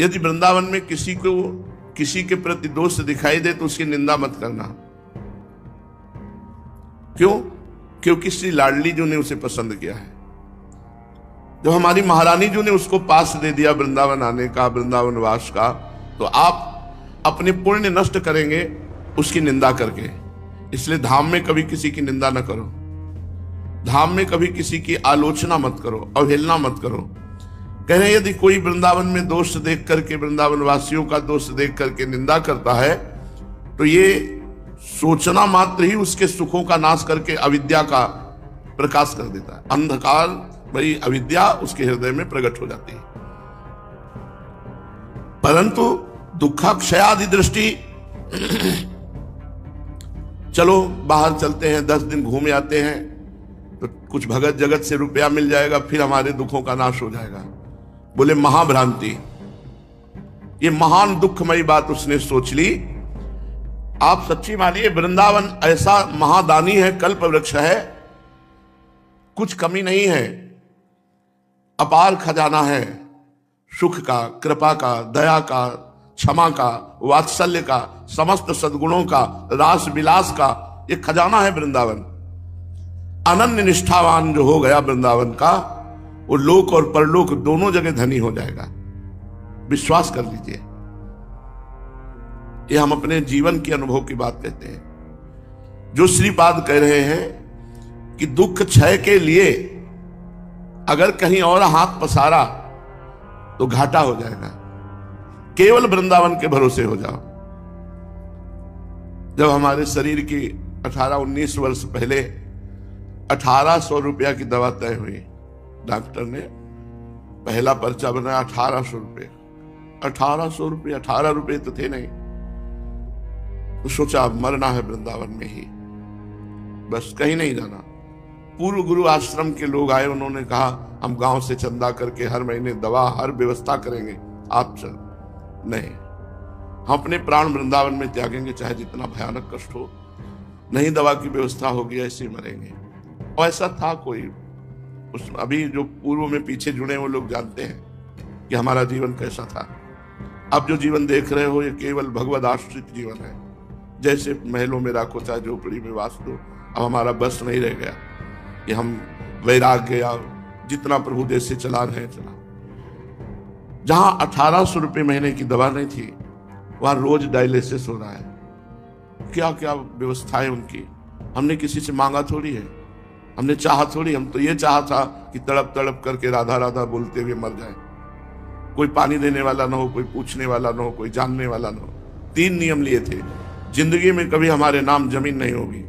यदि वृंदावन में किसी को किसी के प्रति दोष दिखाई दे तो उसकी निंदा मत करना। क्यों? क्योंकि श्री लाडली जी ने उसे पसंद किया है। जब हमारी महारानी जी ने उसको पास दे दिया वृंदावन आने का, वृंदावन वास का, तो आप अपने पुण्य नष्ट करेंगे उसकी निंदा करके। इसलिए धाम में कभी किसी की निंदा न करो, धाम में कभी किसी की आलोचना मत करो, अवहेलना मत करो। कह रहे यदि कोई वृंदावन में दोष देख करके, वृंदावन वासियों का दोष देख करके निंदा करता है तो ये सोचना मात्र ही उसके सुखों का नाश करके अविद्या का प्रकाश कर देता है। अंधकार भाई अविद्या उसके हृदय में प्रकट हो जाती है। परंतु दुखाक्षयादि दृष्टि, चलो बाहर चलते हैं, 10 दिन घूम आते हैं तो कुछ भगत जगत से रुपया मिल जाएगा, फिर हमारे दुखों का नाश हो जाएगा। बोले महाभ्रांति। ये महान दुखमयी बात उसने सोच ली। आप सच्ची मानिए, वृंदावन ऐसा महादानी है, कल्प वृक्ष है, कुछ कमी नहीं है, अपार खजाना है सुख का, कृपा का, दया का, क्षमा का, वात्सल्य का, समस्त सद्गुणों का, रास विलास का, ये खजाना है वृंदावन। अनन्य निष्ठावान जो हो गया वृंदावन का, वो लोक और परलोक दोनों जगह धनी हो जाएगा। विश्वास कर लीजिए, ये हम अपने जीवन के अनुभव की बात कहते हैं। जो श्रीपाद कह रहे हैं कि दुख क्षय के लिए अगर कहीं और हाथ पसारा तो घाटा हो जाएगा, केवल वृंदावन के भरोसे हो जाओ। जब हमारे शरीर की 18-19 वर्ष पहले 1800 रुपया की दवा तय हुई, डॉक्टर ने पहला पर्चा बनाया 1800 रुपये। 1800 रुपये, 18 रुपये तो थे नहीं। तो सोचा अब मरना है वृंदावन में ही, बस कहीं नहीं जाना। पूर्व गुरु आश्रम के लोग आए, उन्होंने कहा हम गांव से चंदा करके हर महीने दवा हर व्यवस्था करेंगे, आप चल। नहीं, हम अपने प्राण वृंदावन में त्यागेंगे, चाहे जितना भयानक कष्ट हो। नहीं दवा की व्यवस्था होगी, ऐसे मरेंगे। और ऐसा था कोई अभी जो पूर्व में पीछे जुड़े वो लोग जानते हैं कि हमारा जीवन कैसा था। अब जो जीवन देख रहे हो ये केवल भगवद आश्रित जीवन है। जैसे महलों में राखो चाहे झोपड़ी में वास दो। अब हमारा बस नहीं रह गया कि हम वैराग्य या जितना प्रभु देश से चला रहे चला। जहां 1800 रुपये महीने की दवा नहीं थी, वहां रोज डायलिसिस हो रहा है। क्या क्या व्यवस्थाएं उनकी। हमने किसी से मांगा थोड़ी है, हमने चाहा थोड़ी। हम तो ये चाहा था कि तड़प तड़प करके राधा राधा बोलते हुए मर जाए। कोई पानी देने वाला ना हो, कोई पूछने वाला ना हो, कोई जानने वाला ना हो। 3 नियम लिए थे। जिंदगी में कभी हमारे नाम जमीन नहीं होगी,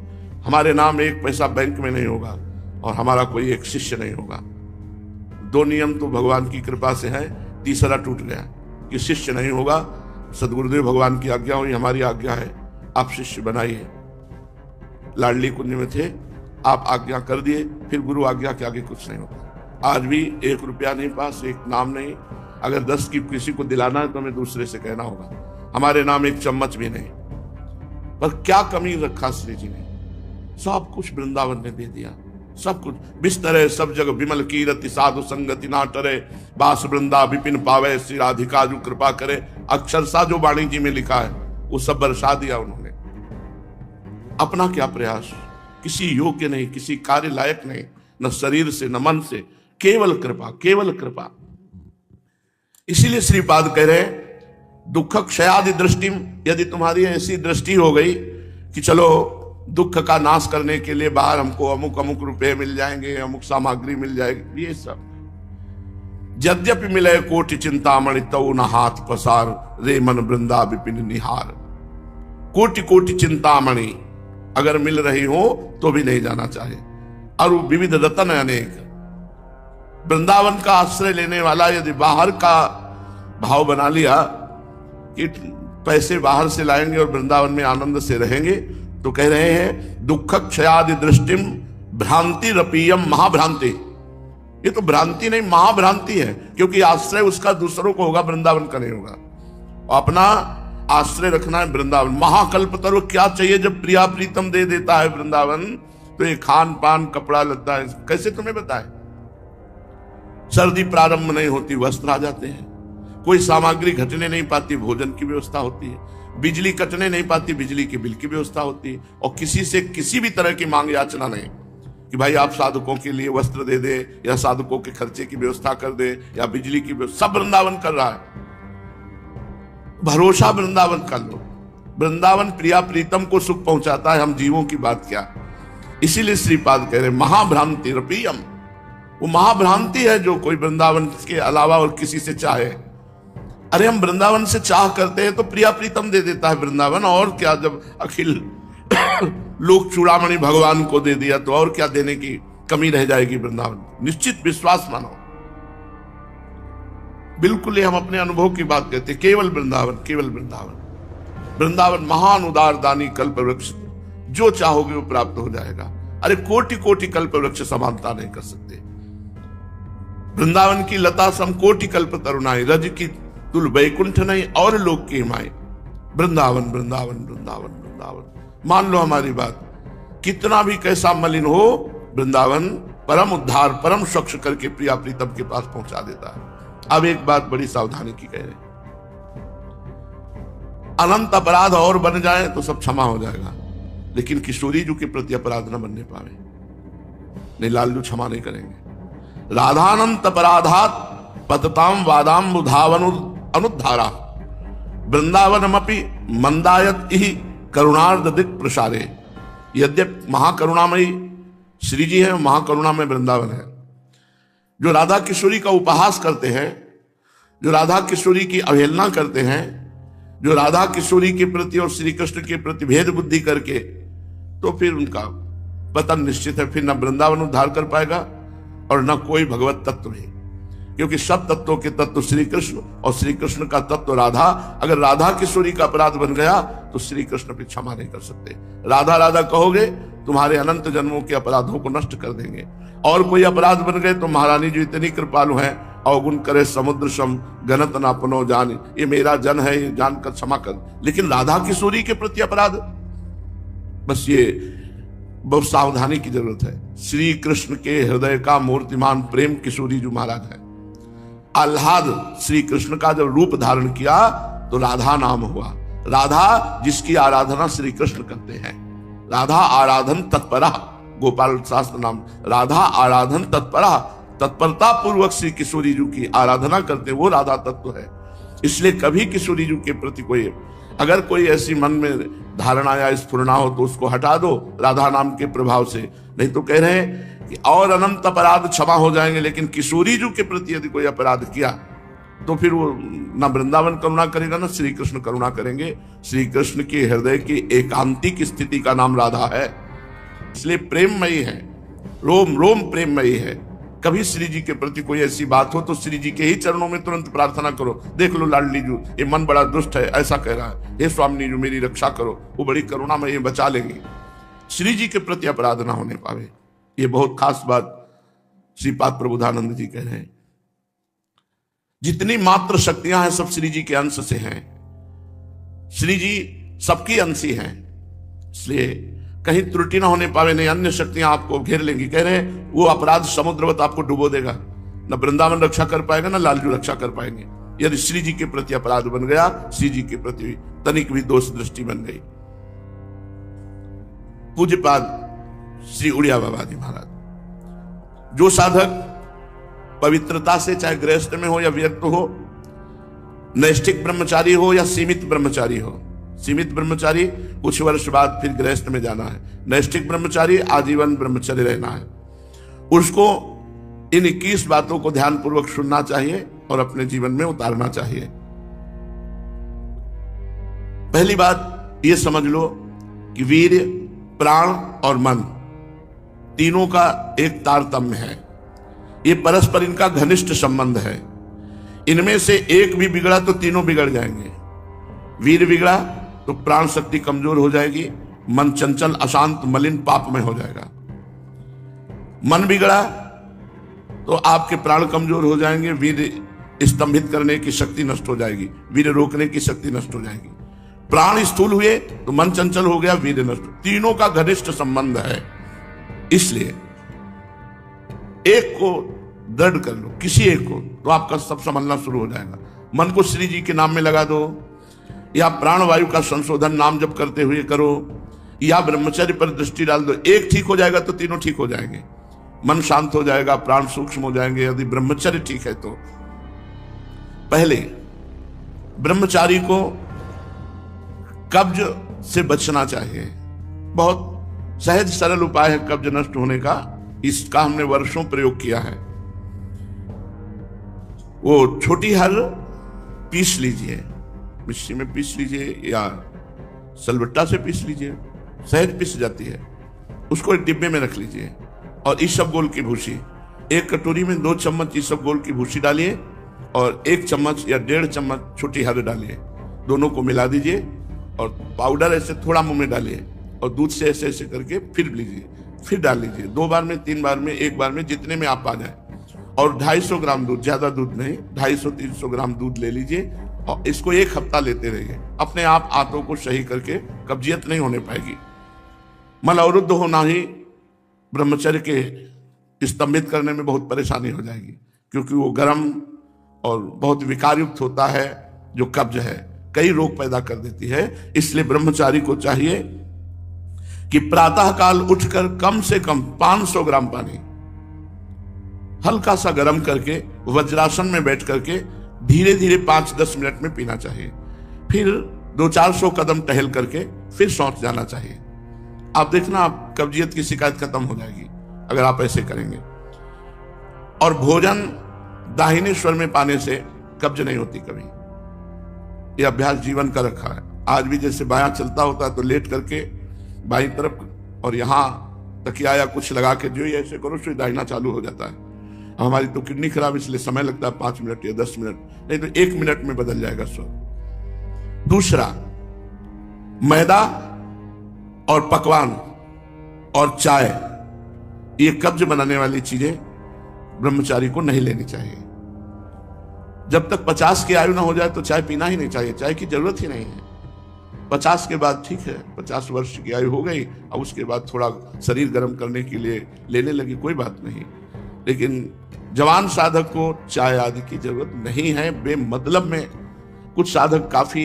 हमारे नाम 1 पैसा बैंक में नहीं होगा, और हमारा कोई एक शिष्य नहीं होगा। 2 नियम तो भगवान की कृपा से है, तीसरा टूट गया कि शिष्य नहीं होगा। सदगुरुदेव भगवान की आज्ञा हुई, हमारी आज्ञा है, आप शिष्य बनाइए। लाडली कुंज में थे, आप आज्ञा कर दिए, फिर गुरु आज्ञा के आगे कुछ नहीं होता। आज भी 1 रुपया नहीं पास, 1 नाम नहीं। अगर 10 की किसी को दिलाना है तो हमें दूसरे से कहना होगा। हमारे नाम 1 चम्मच भी नहीं। पर क्या कमी रखा श्री जी ने? सब कुछ वृंदावन ने दे दिया, सब कुछ। बिस्तरे सब जग विमल कीरति, साधु संगति ना टरे, बास वृंदा विपिन पावे, श्री राधिका जो कृपा करे। अक्षरशा जो वाणी जी में लिखा है वो सब बरसा दिया उन्होंने। अपना क्या प्रयास, किसी योग्य नहीं, किसी कार्य लायक नहीं, न शरीर से न मन से, केवल कृपा, केवल कृपा। इसीलिए श्रीपाद कह रहे दुख क्षयादि दृष्टि, यदि तुम्हारी ऐसी दृष्टि हो गई कि चलो दुख का नाश करने के लिए बाहर हमको अमुक अमुक रुपए मिल जाएंगे, अमुक सामग्री मिल जाएगी, ये सब यद्यपि मिले कोटि चिंतामणि तऊ न हाथ पसार, रे मन वृंदा विपिन निहार। कोटि कोटि चिंतामणि अगर मिल रही हो तो भी नहीं जाना चाहे, और विविध रतन अनेक। वृंदावन का आश्रय लेने वाला यदि बाहर का भाव बना लिया कि पैसे बाहर से लाएंगे और वृंदावन में आनंद से रहेंगे, तो कह रहे हैं दुख क्षयादि दृष्टिम भ्रांति रपीयम महाभ्रांति। ये तो भ्रांति नहीं, महाभ्रांति है, क्योंकि आश्रय उसका दूसरों को होगा, वृंदावन का नहीं होगा। और अपना आश्रय रखना है वृंदावन। महाकल्पतरु क्या चाहिए जब प्रिया प्रीतम दे देता है वृंदावन, तो ये खान पान कपड़ा लत्ता है, कैसे तुम्हें बताए। सर्दी प्रारंभ नहीं होती वस्त्र आ जाते हैं, कोई सामग्री घटने नहीं पाती, भोजन की व्यवस्था होती है। बिजली कटने नहीं पाती, बिजली के बिल की व्यवस्था होती है। और किसी से किसी भी तरह की मांग याचना नहीं कि भाई आप साधकों के लिए वस्त्र दे दे, या साधकों के खर्चे की व्यवस्था कर दे, या बिजली की व्यवस्था। सब वृंदावन कर रहा है। भरोसा वृंदावन कर लो। वृंदावन प्रिया प्रीतम को सुख पहुंचाता है, हम जीवों की बात क्या। इसीलिए श्रीपाद कह रहे महाभ्रांति रपियम। वो महाभ्रांति है जो कोई वृंदावन के अलावा और किसी से चाहे। अरे हम वृंदावन से चाह करते हैं तो प्रिया प्रीतम दे देता है वृंदावन। और क्या, जब अखिल लोक चूड़ामणि भगवान को दे दिया तो और क्या देने की कमी रह जाएगी वृंदावन। निश्चित विश्वास मानो। बिल्कुल ये हम अपने अनुभव की बात कहते हैं। केवल वृंदावन, केवल वृंदावन। वृंदावन महान उदार दानी कल्प वृक्ष, जो चाहोगे वो प्राप्त हो जाएगा। अरे कोटि कोटि कल्प वृक्ष समानता नहीं कर सकते। वृंदावन की लता सम कोटि कल्प तरुणाई, रज की तुल वैकुंठ नहीं और लोक की माई। वृंदावन वृंदावन वृंदावन वृंदावन। मान लो हमारी बात, कितना भी कैसा मलिन हो, वृंदावन परम उद्धार परम स्वच्छ करके प्रिया प्रीतम के पास पहुंचा देता है। अब एक बात बड़ी सावधानी की कह रहे, अनंत अपराध और बन जाए तो सब क्षमा हो जाएगा, लेकिन किशोरी जी के प्रति अपराध न बनने पावे, नहीं लालजू क्षमा नहीं करेंगे। राधानंत अपराधात पतताम वादाम बुधावन अनुद्धारा, वृंदावनमपि मंदायत ही करुणार्ध दिक प्रसारे। यद्यप महाकरुणामयी श्री जी है, महाकरुणामय वृंदावन है। जो राधा किशोरी का उपहास करते हैं, जो राधा किशोरी की अवहेलना करते हैं, जो राधा किशोरी के प्रति और श्री कृष्ण के प्रति भेद बुद्धि करके, तो फिर उनका पतन निश्चित है। फिर न वृंदावन उद्धार कर पाएगा और न कोई भगवत तत्व भी, क्योंकि सब तत्वों के तत्व श्री कृष्ण और श्री कृष्ण का तत्व राधा। अगर राधा किशोरी का अपराध बन गया तो श्री कृष्ण भी क्षमा नहीं कर सकते। राधा राधा कहोगे तुम्हारे अनंत जन्मों के अपराधों को नष्ट कर देंगे। और कोई अपराध बन गए तो महारानी जी इतनी कृपालु हैं, अवगुण करे समुद्र सम गणत ना पुनो जान, ये मेरा जन है, ये जानकर क्षमा कर। लेकिन राधा किशोरी के प्रति अपराध, बस ये बहुत सावधानी की जरूरत है। श्री कृष्ण के हृदय का मूर्तिमान प्रेम किशोरी जी महाराज है। आह्लाद श्री कृष्ण का जब रूप धारण किया तो राधा नाम हुआ। राधा जिसकी आराधना श्री कृष्ण करते हैं। राधा आराधन तत्परा, गोपाल शास्त्र नाम। राधा आराधन तत्परा, तत्परता पूर्वक श्री किशोरी जी की आराधना करते, वो राधा तत्व है। इसलिए कभी किशोरी जी के प्रति कोई, अगर कोई ऐसी मन में धारणा या स्फुरना हो तो उसको हटा दो राधा नाम के प्रभाव से। नहीं तो कह रहे हैं कि और अनंत अपराध क्षमा हो जाएंगे, लेकिन किशोरी जी के प्रति यदि कोई अपराध किया तो फिर वो न वृंदावन करुणा करेगा न श्री कृष्ण करुणा करेंगे। श्री कृष्ण के हृदय की एकांतिक स्थिति का नाम राधा है, इसलिए प्रेममयी है, रोम रोम प्रेममयी है। कभी श्री जी के प्रति कोई ऐसी बात हो तो श्री जी के ही चरणों में तुरंत प्रार्थना करो। देख लो लाडली जी, ये मन बड़ा दुष्ट है, ऐसा कह रहा है, हे स्वामी जी मेरी रक्षा करो, वो बड़ी करुणा में ये बचा लेंगे। श्री जी के प्रति अपराध ना होने पावे, ये बहुत खास बात श्रीपाद प्रबोधानंद जी कह रहे हैं। जितनी मात्र शक्तियां हैं सब श्री जी के अंश से हैं। श्री जी सबकी अंशी हैं, इसलिए कहीं त्रुटि ना होने पावे, नहीं अन्य शक्तियां आपको घेर लेंगी। कह रहे हैं वो अपराध समुद्रवत आपको डुबो देगा, न वृंदावन रक्षा कर पाएगा न लालजू रक्षा कर पाएंगे। यदि श्री जी के प्रति अपराध बन गया, श्री जी के प्रति तनिक भी दोष दृष्टि बन गई। पूज्यपाद श्री उड़िया बाबा जी महाराज, जो साधक पवित्रता से, चाहे गृहस्थ में हो या व्यक्त हो, नैष्ठिक ब्रह्मचारी हो या सीमित ब्रह्मचारी हो, सीमित ब्रह्मचारी कुछ वर्ष बाद फिर गृहस्थ में जाना है, नैष्ठिक ब्रह्मचारी आजीवन ब्रह्मचर्य रहना है, उसको इन 21 बातों को ध्यानपूर्वक सुनना चाहिए और अपने जीवन में उतारना चाहिए। पहली बात यह समझ लो कि वीर्य, प्राण और मन तीनों का एक तारतम्य है। ये परस्पर इनका घनिष्ठ संबंध है। इनमें से एक भी बिगड़ा तो तीनों बिगड़ जाएंगे। वीर बिगड़ा तो प्राण शक्ति कमजोर हो जाएगी, मन चंचल अशांत मलिन पाप में हो जाएगा। मन बिगड़ा तो आपके प्राण कमजोर हो जाएंगे, वीर स्तंभित करने की शक्ति नष्ट हो जाएगी, वीर रोकने की शक्ति नष्ट हो जाएगी। प्राण स्थूल हुए तो मन चंचल हो गया, वीर नष्ट। तीनों का घनिष्ठ संबंध है, इसलिए एक को दृढ़ कर लो, किसी एक को, तो आपका सब संभलना शुरू हो जाएगा। मन को श्री जी के नाम में लगा दो, या प्राणवायु का संशोधन नाम जप करते हुए करो, या ब्रह्मचर्य पर दृष्टि डाल दो। एक ठीक हो जाएगा तो तीनों ठीक हो जाएंगे। मन शांत हो जाएगा, प्राण सूक्ष्म हो जाएंगे यदि ब्रह्मचर्य ठीक है तो। पहले ब्रह्मचारी को कब्ज से बचना चाहिए। बहुत सहज सरल उपाय है कब्ज नष्ट होने का, इसका हमने वर्षों प्रयोग किया है। वो छोटी हल पीस लीजिए, मिक्सी में पीस लीजिए या सलबट्टा से पीस लीजिए, सहज पीस जाती है। उसको एक डिब्बे में रख लीजिए और इसबगोल की भूसी, एक कटोरी में 2 चम्मच इसबगोल की भूसी डालिए और 1 चम्मच या 1.5 चम्मच छोटी हल डालिए। दोनों को मिला दीजिए और पाउडर ऐसे थोड़ा मुंह में डालिए और दूध से ऐसे ऐसे करके फिर लीजिए, फिर डाल लीजिए। 2 बार में, 3 बार में, 1 बार में, जितने में आप आ जाए। और 250 ग्राम दूध, ज्यादा दूध नहीं, 250-300 ग्राम दूध ले लीजिए और इसको 1 हफ्ता लेते रहिए। अपने आप आंतों को सही करके कब्जियत नहीं होने पाएगी। मल अवरुद्ध होना ही ब्रह्मचर्य के स्तंभित करने में बहुत परेशानी हो जाएगी, क्योंकि वो गर्म और बहुत विकार युक्त होता है। जो कब्ज है कई रोग पैदा कर देती है। इसलिए ब्रह्मचारी को चाहिए कि प्रातः काल उठकर कम से कम 500 ग्राम पानी हल्का सा गर्म करके वज्रासन में बैठ करके धीरे धीरे 5-10 मिनट में पीना चाहिए। फिर 200-400 कदम टहल करके फिर शौच जाना चाहिए। आप देखना, आप कब्जियत की शिकायत खत्म हो जाएगी अगर आप ऐसे करेंगे। और भोजन दाहिने स्वर में पाने से कब्ज नहीं होती कभी। यह अभ्यास जीवन का रखा है। आज भी जैसे बायां चलता होता है तो लेट करके बाईं तरफ और यहां तकिया या कुछ लगा के जो ऐसे करो तो दाहिना चालू हो जाता है। हमारी तो किडनी खराब, इसलिए समय लगता है 5 मिनट या 10 मिनट, नहीं तो 1 मिनट में बदल जाएगा स्वर। दूसरा, मैदा और पकवान और चाय, ये कब्ज बनाने वाली चीजें ब्रह्मचारी को नहीं लेनी चाहिए। जब तक 50 की आयु ना हो जाए तो चाय पीना ही नहीं चाहिए, चाय की जरूरत ही नहीं है। 50 के बाद ठीक है, 50 वर्ष की आयु हो गई, अब उसके बाद थोड़ा शरीर गर्म करने के लिए लेने लगी, कोई बात नहीं। लेकिन जवान साधक को चाय आदि की जरूरत नहीं है बेमतलब में। कुछ साधक काफी,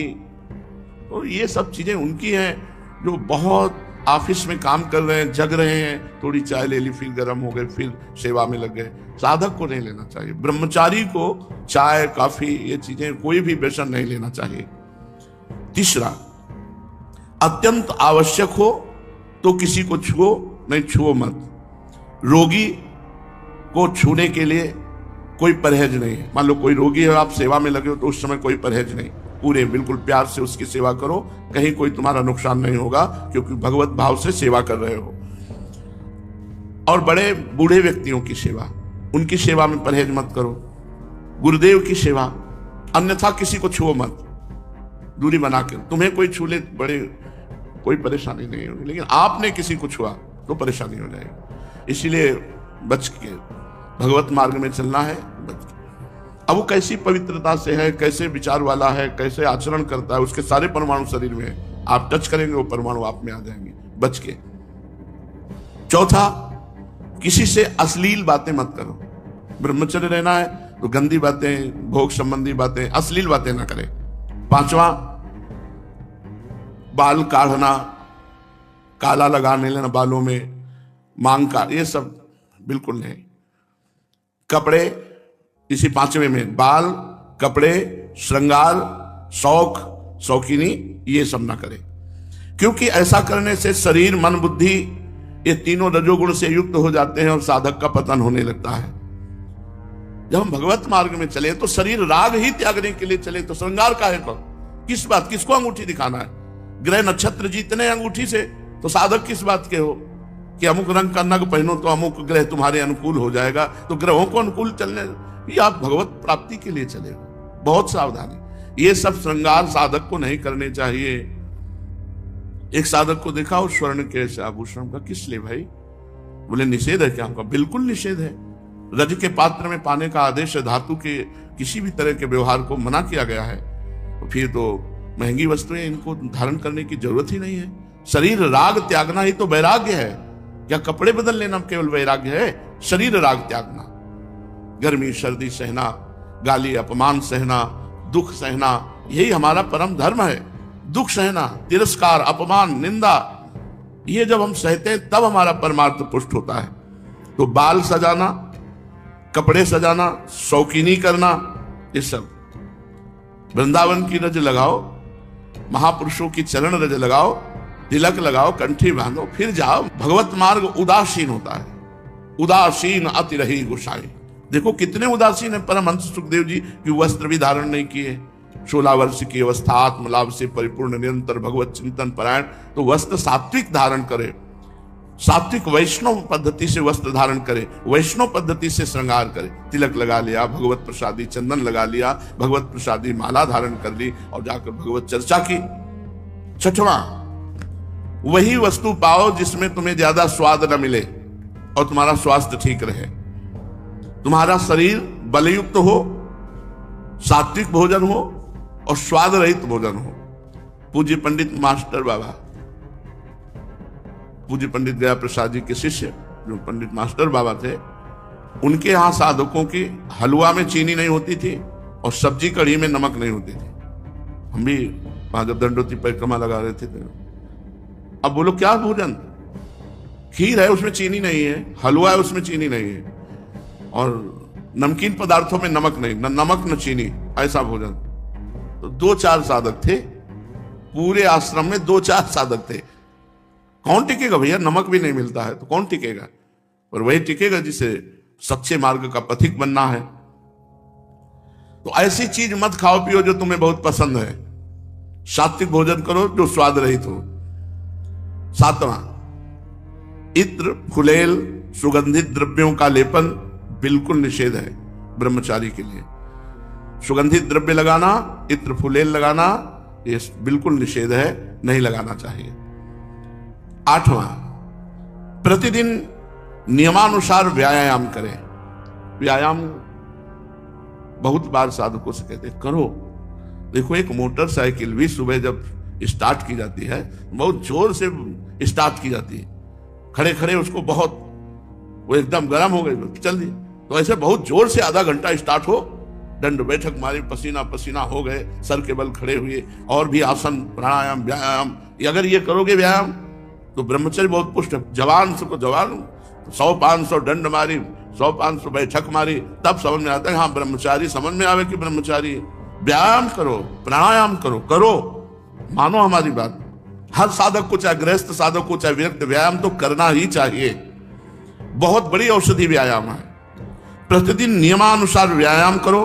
और ये सब चीजें उनकी हैं जो बहुत ऑफिस में काम कर रहे हैं, जग रहे हैं, थोड़ी चाय ले ली, फिर गर्म हो गए, फिर सेवा में लग गए। साधक को नहीं लेना चाहिए। ब्रह्मचारी को चाय, कॉफी, ये चीजें, कोई भी व्यसन नहीं लेना चाहिए। तीसरा, अत्यंत आवश्यक हो तो किसी को छुओ, नहीं छुओ मत। रोगी को छूने के लिए कोई परहेज नहीं है। मान लो कोई रोगी है, आप सेवा में लगे हो, तो उस समय कोई परहेज नहीं, पूरे बिल्कुल प्यार से उसकी सेवा करो, कहीं कोई तुम्हारा नुकसान नहीं होगा, क्योंकि भगवत भाव से सेवा कर रहे हो। और बड़े बूढ़े व्यक्तियों की सेवा, उनकी सेवा में परहेज मत करो। गुरुदेव की सेवा, अन्यथा किसी को छुओ मत, दूरी बना के। तुम्हें कोई छू ले, बड़े कोई परेशानी नहीं होगी, लेकिन आपने किसी को छुआ तो परेशानी हो जाएगी। इसीलिए बच के भगवत मार्ग में चलना है, बच के। अब वो कैसी पवित्रता से है, कैसे विचार वाला है, कैसे आचरण करता है, उसके सारे परमाणु शरीर में है। आप टच करेंगे वो परमाणु आप में आ जाएंगे, बच के। चौथा, किसी से अश्लील बातें मत करो। ब्रह्मचर्य रहना है तो गंदी बातें, भोग संबंधी बातें, अश्लील बातें ना करें। पांचवा, बाल काढ़ना, काला लगाने लेना बालों में, मांग का, ये सब बिल्कुल नहीं। कपड़े, इसी 5वें में बाल, कपड़े, श्रृंगार, शौक, शौकीनी, ये सब ना करें, क्योंकि ऐसा करने से शरीर, मन, बुद्धि, ये तीनों रजोगुण से युक्त हो जाते हैं और साधक का पतन होने लगता है। जब हम भगवत मार्ग में चले तो शरीर राग ही त्यागने के लिए चले, तो श्रृंगार काहे को, किस बात, किसको अंगूठी दिखाना है? ग्रह नक्षत्र जीतने अंगूठी से, तो साधक किस बात के हो कि अमुक रंग का नग पहनो तो अमुक ग्रह तुम्हारे अनुकूल हो जाएगा। तो ग्रहों को अनुकूल चलने, ये आप भगवत प्राप्ति के लिए चले हो, बहुत सावधानी। ये सब श्रृंगार साधक को नहीं करने चाहिए। एक साधक को देखा और स्वर्ण के ऐसे आभूषण का, किस लिए भाई? बोले निषेध है क्या? हमका बिल्कुल निषेध है। रज के पात्र में पाने का आदेश है, धातु के किसी भी तरह के व्यवहार को मना किया गया है। तो फिर तो महंगी वस्तुएं, इनको धारण करने की जरूरत ही नहीं है। शरीर राग त्यागना ही तो वैराग्य है। क्या कपड़े बदल लेना केवल वैराग्य है? शरीर राग त्यागना, गर्मी सर्दी सहना, गाली अपमान सहना, दुख सहना, यही हमारा परम धर्म है। दुख सहना, तिरस्कार, अपमान, निंदा, ये जब हम सहते हैं तब हमारा परमार्थ पुष्ट होता है। तो बाल सजाना, कपड़े सजाना, शौकीनी करना, ये सब वृंदावन की रज लगाओ, महापुरुषों की चरण रज लगाओ, तिलक लगाओ, कंठी बांधो, फिर जाओ। भगवत मार्ग उदासीन होता है। उदासीन अति रही गोसाई। देखो कितने उदासीन है परमहंस सुखदेव जी कि वस्त्र भी धारण नहीं किए। 16 वर्ष की अवस्था, आत्मलाभ से परिपूर्ण, निरंतर भगवत चिंतन परायण। तो वस्त्र सात्विक धारण करे, सात्विक वैष्णव पद्धति से वस्त्र धारण करे, वैष्णव पद्धति से श्रृंगार करे। तिलक लगा लिया, भगवत प्रसादी चंदन लगा लिया, भगवत प्रसादी माला धारण कर ली और जाकर भगवत चर्चा की। छठवां, वही वस्तु पाओ जिसमें तुम्हें ज्यादा स्वाद न मिले और तुम्हारा स्वास्थ्य ठीक रहे, तुम्हारा शरीर बलयुक्त हो, सात्विक भोजन हो और स्वाद रहित भोजन हो। पूज्य पंडित मास्टर बाबा, पूज्य पंडित गया प्रसाद जी के शिष्य जो पंडित मास्टर बाबा थे, उनके यहां साधकों की हलवा में चीनी नहीं होती थी और सब्जी कढ़ी में नमक नहीं होती थी। हम भी वहां जब दंडोती परिक्रमा लगा रहे थे तो अब बोलो क्या भोजन, खीर है उसमें चीनी नहीं है, हलवा है उसमें चीनी नहीं है और नमकीन पदार्थों में नमक नहीं, न नमक न चीनी, ऐसा भोजन। तो 2-4 साधक थे पूरे आश्रम में, 2-4 साधक थे। कौन टिकेगा भैया, नमक भी नहीं मिलता है तो कौन टिकेगा। और वही टिकेगा जिसे सच्चे मार्ग का पथिक बनना है। तो ऐसी चीज मत खाओ पियो जो तुम्हें बहुत पसंद है। सात्विक भोजन करो जो स्वाद रहित हो। 7वां, इत्र, फुलेल, सुगंधित द्रव्यों का लेपन बिल्कुल निषेध है ब्रह्मचारी के लिए। सुगंधित द्रव्य लगाना, इत्र फुलेल लगाना, ये बिल्कुल निषेध है, नहीं लगाना चाहिए। 8वां, प्रतिदिन नियमानुसार व्यायाम करें। व्यायाम बहुत बार साधकों से कहते करो। देखो एक मोटरसाइकिल भी सुबह जब स्टार्ट की जाती है, बहुत जोर से स्टार्ट की जाती है, खड़े खड़े उसको बहुत, वो एकदम गर्म हो गई चल दी, तो ऐसे बहुत जोर से आधा घंटा स्टार्ट हो, दंड बैठक मारी, पसीना पसीना हो गए, सर के बल खड़े हुए, और भी आसन, प्राणायाम, व्यायाम, अगर ये करोगे व्यायाम तो ब्रह्मचर्य बहुत पुष्ट है। जवान से को जवान 100-500 दंड मारी, 100-500 बैठक मारी, तब समझ में आता है हाँ ब्रह्मचारी, समझ में आवे कि ब्रह्मचारी। व्यायाम करो, प्राणायाम करो, करो, मानो हमारी बात। हर साधक को, चाहे गृहस्थ साधक को, चाहे विरक्त, व्यायाम तो करना ही चाहिए। बहुत बड़ी औषधि व्यायाम है। प्रतिदिन नियमानुसार व्यायाम करो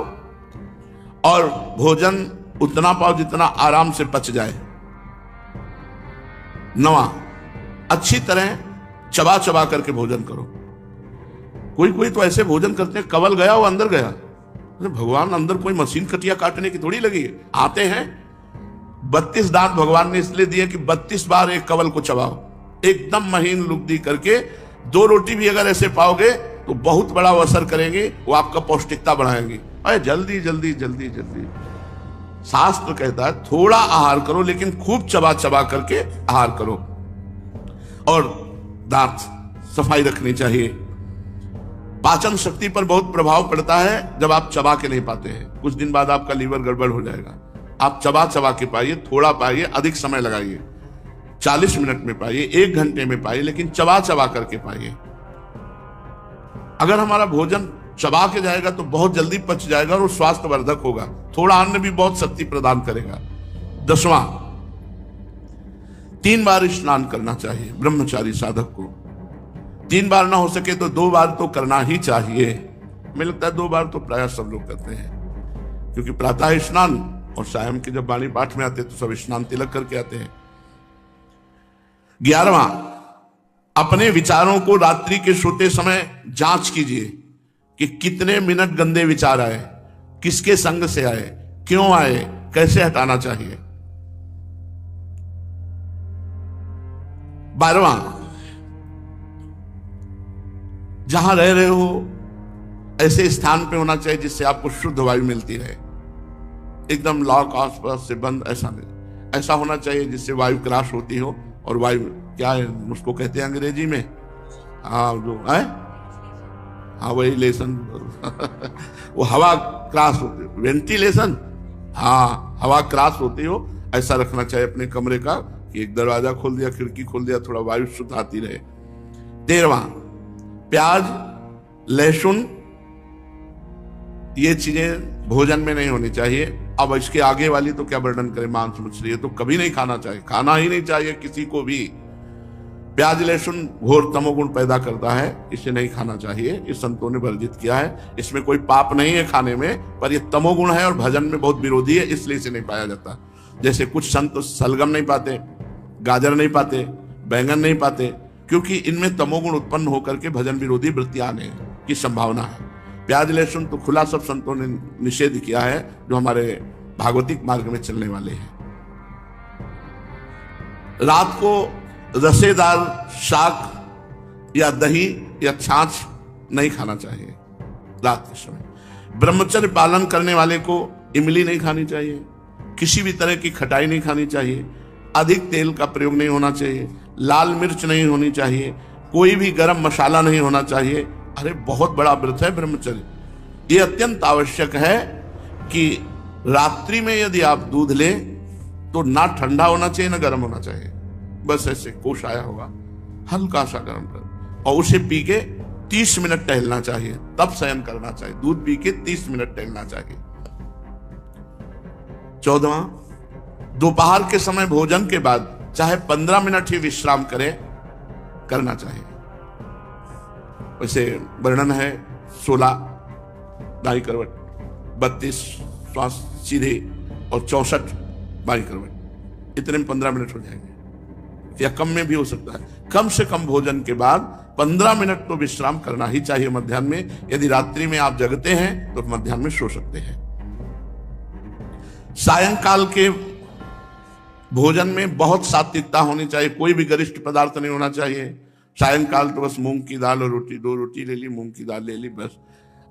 और भोजन उतना पाओ जितना आराम से पच जाए। 9वां, अच्छी तरह चबा चबा करके भोजन करो। कोई कोई तो ऐसे भोजन करते हैं कवल गया वो अंदर गया। भगवान अंदर कोई मशीन कटिया काटने की थोड़ी लगी है। आते हैं 32 दांत भगवान ने इसलिए दिए कि 32 बार एक कवल को चबाओ, एकदम महीन लुगदी करके। 2 रोटी भी अगर ऐसे पाओगे तो बहुत बड़ा असर करेंगे, वो आपका पौष्टिकता बढ़ाएंगे। अरे जल्दी जल्दी जल्दी जल्दी, शास्त्र कहता है थोड़ा आहार करो लेकिन खूब चबा चबा करके आहार करो। और दांत सफाई रखनी चाहिए। पाचन शक्ति पर बहुत प्रभाव पड़ता है जब आप चबा के नहीं पाते हैं, कुछ दिन बाद आपका लीवर गड़बड़ हो जाएगा। आप चबा चबा के पाइए, थोड़ा पाइए, अधिक समय लगाइए, 40 मिनट में पाइए, 1 घंटे में पाइए, लेकिन चबा चबा करके पाइए। अगर हमारा भोजन चबा के जाएगा तो बहुत जल्दी पच जाएगा और वो स्वास्थ्यवर्धक होगा। थोड़ा अन्न भी बहुत शक्ति प्रदान करेगा। 10वां, 3 बार स्नान करना चाहिए ब्रह्मचारी साधक को। 3 बार ना हो सके तो 2 बार तो करना ही चाहिए। मुझे लगता है 2 बार तो प्राय सब लोग करते हैं, क्योंकि प्रातः स्नान और सायं के जब वाणी पाठ में आते हैं तो सब स्नान तिलक करके आते हैं। 11वां, अपने विचारों को रात्रि के सोते समय जांच कीजिए कि कितने मिनट गंदे विचार आए, किसके संग से आए, क्यों आए, कैसे हटाना चाहिए। 12वां, जहां रह रहे हो ऐसे स्थान पे होना चाहिए जिससे आपको शुद्ध वायु मिलती रहे। एकदम लॉक आसपास से बंद ऐसा नहीं, ऐसा होना चाहिए जिससे वायु क्रॉस होती हो। और वायु क्या है उसको कहते हैं अंग्रेजी में, हाँ जो है, हाँ वही लेसन वो हवा क्रॉस होती है, वेंटिलेशन। हाँ, हवा क्रॉस होती हो ऐसा रखना चाहिए अपने कमरे का कि एक दरवाजा खोल दिया, खिड़की खोल दिया, थोड़ा वायु शुद्ध आती रहे। 13वां, प्याज, लहसुन ये चीजें भोजन में नहीं होनी चाहिए। अब इसके आगे वाली तो क्या वर्णन करें, मांस मछली, ये तो कभी नहीं खाना चाहिए, खाना ही नहीं चाहिए किसी को भी। प्याज लहसुन घोर तमोगुण पैदा करता है, इसे नहीं खाना चाहिए, इस संतों ने वर्जित किया है। इसमें कोई पाप नहीं है खाने में, पर यह तमोगुण है और भजन में बहुत विरोधी है, इसलिए इसे नहीं पाया जाता। जैसे कुछ संत सलगम नहीं पाते, गाजर नहीं पाते, बैंगन नहीं पाते, क्योंकि इनमें तमोगुण उत्पन्न होकर के भजन विरोधी वृत्ति आने की संभावना है। प्याज लहसुन तो खुला सब संतों ने निषेध किया है, जो हमारे भागवतिक मार्ग में चलने वाले हैं। रात को रसेदार शाक या दही या छाछ नहीं खाना चाहिए रात के समय। ब्रह्मचर्य पालन करने वाले को इमली नहीं खानी चाहिए, किसी भी तरह की खटाई नहीं खानी चाहिए, अधिक तेल का प्रयोग नहीं होना चाहिए, लाल मिर्च नहीं होनी चाहिए, कोई भी गरम मसाला नहीं होना चाहिए। अरे बहुत बड़ा व्रत है ब्रह्मचर्य, ये अत्यंत आवश्यक है कि रात्रि में यदि आप दूध लें तो ना ठंडा होना चाहिए ना गर्म होना चाहिए, बस ऐसे कोश आया होगा हल्का सा गर्म कर, और उसे पी के 30 मिनट टहलना चाहिए, तब शयन करना चाहिए। दूध पी के 30 मिनट टहलना चाहिए। 14वां, दोपहर के समय भोजन के बाद चाहे 15 मिनट ही विश्राम करना चाहिए। वैसे वर्णन है 16 दाई करवट, 32 श्वास सीधे और 64 बाई करवट, इतने में 15 मिनट हो जाएंगे, या कम में भी हो सकता है। कम से कम भोजन के बाद 15 मिनट तो विश्राम करना ही चाहिए मध्याह्न में। यदि रात्रि में आप जगते हैं तो मध्याह्न में सो सकते हैं। सायंकाल के भोजन में बहुत सात्विकता होनी चाहिए, कोई भी गरिष्ठ पदार्थ नहीं होना चाहिए। सायंकाल तो बस मूंग की दाल और रोटी, 2 रोटी ले ली, मूंग की दाल ले ली, बस।